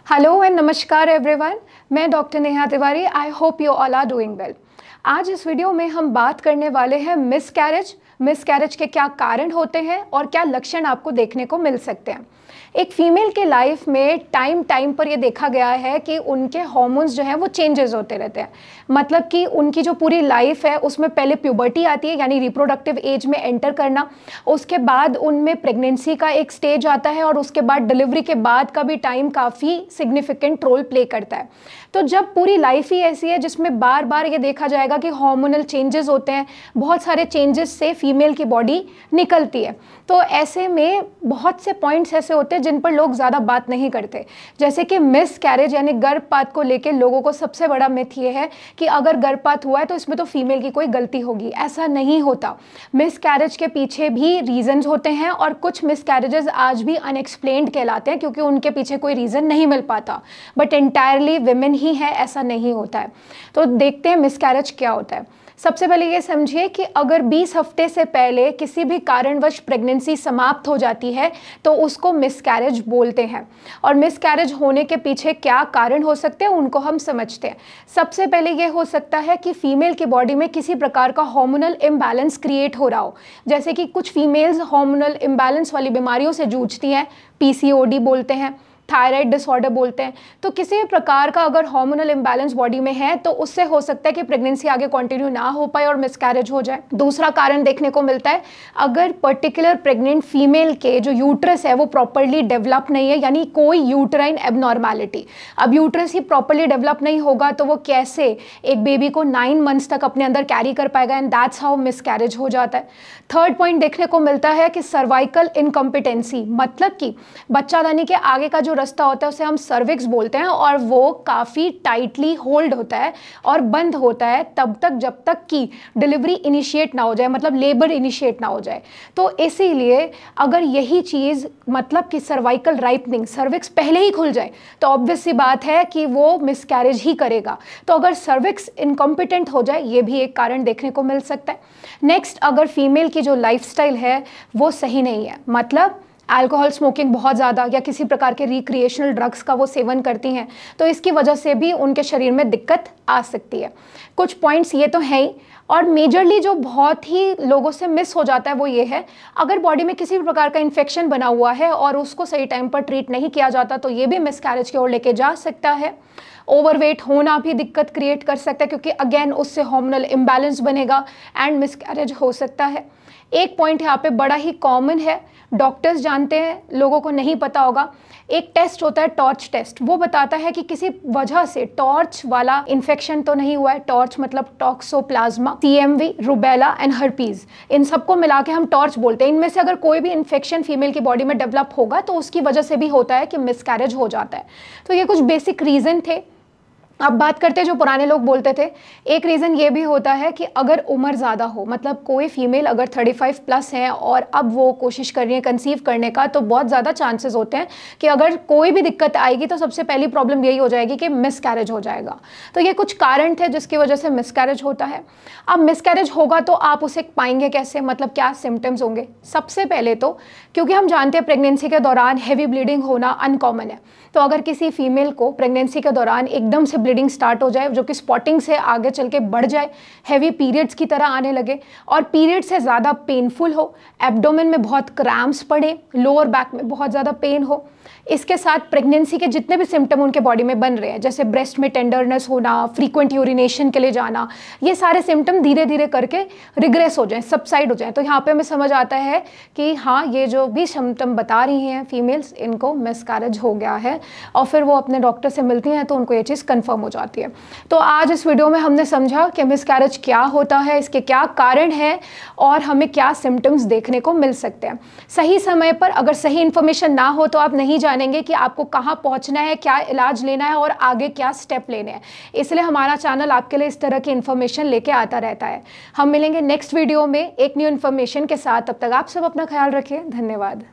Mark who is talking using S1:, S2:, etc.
S1: Hello and नमस्कार everyone, मैं doctor Neha Tiwari. I hope you all are doing well. आज इस वीडियो में हम बात करने वाले हैं मिसकैरेज के क्या कारण होते हैं और क्या लक्षण आपको देखने को मिल सकते हैं। एक फीमेल के लाइफ में टाइम पर ये देखा गया है कि उनके हार्मोन्स जो हैं वो चेंजेस होते रहते हैं। मतलब कि उनकी जो पूरी लाइफ है उसमें पहले प्यूबर्टी आती है, यानी रिप्रोडक्टिव एज में एंटर करना, उसके बाद उनमें प्रेगनेंसी का एक स्टेज आता है और उसके बाद डिलीवरी के बाद का भी टाइम काफ़ी सिग्निफिकेंट रोल प्ले करता है। तो जब पूरी लाइफ ही ऐसी है जिसमें बार बार ये देखा जाएगा कि हार्मोनल चेंजेस होते हैं, बहुत सारे चेंजेस से फीमेल की बॉडी निकलती है, तो ऐसे में बहुत से पॉइंट्स ऐसे होते हैं जिन पर लोग ज़्यादा बात नहीं करते। जैसे कि मिसकैरेज यानी गर्भपात को लेकर लोगों को सबसे बड़ा मिथ ये है कि अगर गर्भपात हुआ है तो इसमें तो फीमेल की कोई गलती होगी। ऐसा नहीं होता। मिसकैरेज के पीछे भी रीजंस होते हैं और कुछ मिसकैरेजेस आज भी अनएक्सप्लेन्ड कहलाते हैं क्योंकि उनके पीछे कोई रीज़न नहीं मिल पाता। बट एंटायरली विमेन ही है, ऐसा नहीं होता है। तो देखते हैं मिसकैरेज क्या होता है। सबसे पहले ये समझिए कि अगर 20 हफ्ते से पहले किसी भी कारणवश प्रेगनेंसी समाप्त हो जाती है तो उसको मिसकैरेज बोलते हैं। और मिसकैरेज होने के पीछे क्या कारण हो सकते हैं उनको हम समझते हैं। सबसे पहले ये हो सकता है कि फीमेल की बॉडी में किसी प्रकार का हार्मोनल इम्बैलेंस क्रिएट हो रहा हो। जैसे कि कुछ फीमेल्स हार्मोनल इम्बैलेंस वाली बीमारियों से जूझती हैं, पीसीओडी बोलते हैं, थायराइड डिसऑर्डर बोलते हैं। तो किसी भी प्रकार का अगर हार्मोनल इम्बैलेंस बॉडी में है तो उससे हो सकता है कि प्रेगनेंसी आगे कंटिन्यू ना हो पाए और मिसकैरेज हो जाए। दूसरा कारण देखने को मिलता है, अगर पर्टिकुलर प्रेग्नेंट फीमेल के जो यूट्रस है वो प्रॉपरली डेवलप नहीं है, यानी कोई यूट्राइन एबनॉर्मैलिटी। अब यूट्रस ही प्रॉपरली डेवलप नहीं होगा तो वो कैसे एक बेबी को 9 मंथ्स तक अपने अंदर कैरी कर पाएगा, एंड दैट्स हाउ मिसकैरेज हो जाता है। थर्ड पॉइंट देखने को मिलता है कि सर्वाइकल इनकम्पिटेंसी, मतलब कि बच्चादानी के आगे का जो रास्ता होता है उसे हम सर्विक्स बोलते हैं और वो काफ़ी टाइटली होल्ड होता है और बंद होता है तब तक जब तक कि डिलीवरी इनिशिएट ना हो जाए, मतलब लेबर इनिशिएट ना हो जाए। तो इसीलिए अगर यही चीज़, मतलब कि सर्वाइकल राइपनिंग, सर्विक्स पहले ही खुल जाए तो ऑब्वियस सी बात है कि वो मिसकैरेज ही करेगा। तो अगर सर्विक्स इनकॉम्पिटेंट हो जाए ये भी एक कारण देखने को मिल सकता है। नेक्स्ट, अगर फीमेल की जो लाइफस्टाइल है वो सही नहीं है, मतलब अल्कोहल स्मोकिंग बहुत ज़्यादा या किसी प्रकार के रिक्रिएशनल ड्रग्स का वो सेवन करती हैं, तो इसकी वजह से भी उनके शरीर में दिक्कत आ सकती है। कुछ पॉइंट्स ये तो हैं ही, और मेजरली जो बहुत ही लोगों से मिस हो जाता है वो ये है, अगर बॉडी में किसी भी प्रकार का इन्फेक्शन बना हुआ है और उसको सही टाइम पर ट्रीट नहीं किया जाता तो ये भी मिसकैरेज की ओर लेके जा सकता है। ओवरवेट होना भी दिक्कत क्रिएट कर सकता है क्योंकि अगेन उससे हार्मोनल इम्बैलेंस बनेगा एंड मिसकैरेज हो सकता है। एक पॉइंट यहाँ पे बड़ा ही कॉमन है, डॉक्टर्स जानते हैं, लोगों को नहीं पता होगा। एक टेस्ट होता है टॉर्च टेस्ट, वो बताता है कि किसी वजह से टॉर्च वाला इन्फेक्शन तो नहीं हुआ है। टॉर्च मतलब toxoplasma, CMV, rubella and herpes, इन सबको मिला के हम टॉर्च बोलते हैं। इनमें से अगर कोई भी इन्फेक्शन फीमेल की बॉडी में डेवलप होगा तो उसकी वजह से भी होता है कि मिसकैरेज हो जाता है। तो ये कुछ बेसिक रीज़न थे। अब बात करते हैं जो पुराने लोग बोलते थे। एक रीज़न ये भी होता है कि अगर उम्र ज़्यादा हो, मतलब कोई फीमेल अगर 35 प्लस है और अब वो कोशिश कर रही है कंसीव करने का, तो बहुत ज़्यादा चांसेस होते हैं कि अगर कोई भी दिक्कत आएगी तो सबसे पहली प्रॉब्लम यही हो जाएगी कि मिसकैरेज हो जाएगा। तो ये कुछ कारण थे जिसकी वजह से मिसकैरेज होता है। अब मिसकैरेज होगा तो आप उसे पाएंगे कैसे, मतलब क्या सिम्टम्स होंगे। सबसे पहले तो क्योंकि हम जानते हैं प्रेगनेंसी के दौरान हैवी ब्लीडिंग होना अनकॉमन है, तो अगर किसी फीमेल को प्रेगनेंसी के दौरान एकदम से ब्लीडिंग स्टार्ट हो जाए जो कि स्पॉटिंग से आगे चल के बढ़ जाए, हैवी पीरियड्स की तरह आने लगे और पीरियड से ज़्यादा पेनफुल हो, एब्डोमेन में बहुत क्रैम्प्स पड़े, लोअर बैक में बहुत ज़्यादा पेन हो, इसके साथ प्रेगनेंसी के जितने भी सिम्टम उनके बॉडी में बन रहे हैं, जैसे ब्रेस्ट में टेंडरनेस होना, फ्रीक्वेंट यूरिनेशन के लिए जाना, ये सारे सिम्टम धीरे धीरे करके रिग्रेस हो जाएं, सबसाइड हो जाएं, तो यहाँ पे हमें समझ आता है कि हाँ, ये जो भी सिम्टम बता रही हैं फीमेल्स, इनको मिसकैरेज हो गया है। और फिर वो अपने डॉक्टर से मिलती हैं तो उनको ये चीज़ कन्फर्म हो जाती है। तो आज इस वीडियो में हमने समझा कि मिसकैरेज क्या होता है, इसके क्या कारण हैं और हमें क्या सिम्टम्स देखने को मिल सकते हैं। सही समय पर अगर सही इन्फॉर्मेशन ना हो तो आप नहीं जानेंगे कि आपको कहाँ पहुँचना है, क्या इलाज लेना है और आगे क्या स्टेप लेने हैं। इसलिए हमारा चैनल आपके लिए इस तरह की इन्फॉर्मेशन लेके आता रहता है। हम मिलेंगे नेक्स्ट वीडियो में एक न्यू इन्फॉर्मेशन के साथ। तब तक आप सब अपना ख्याल रखिए। धन्यवाद।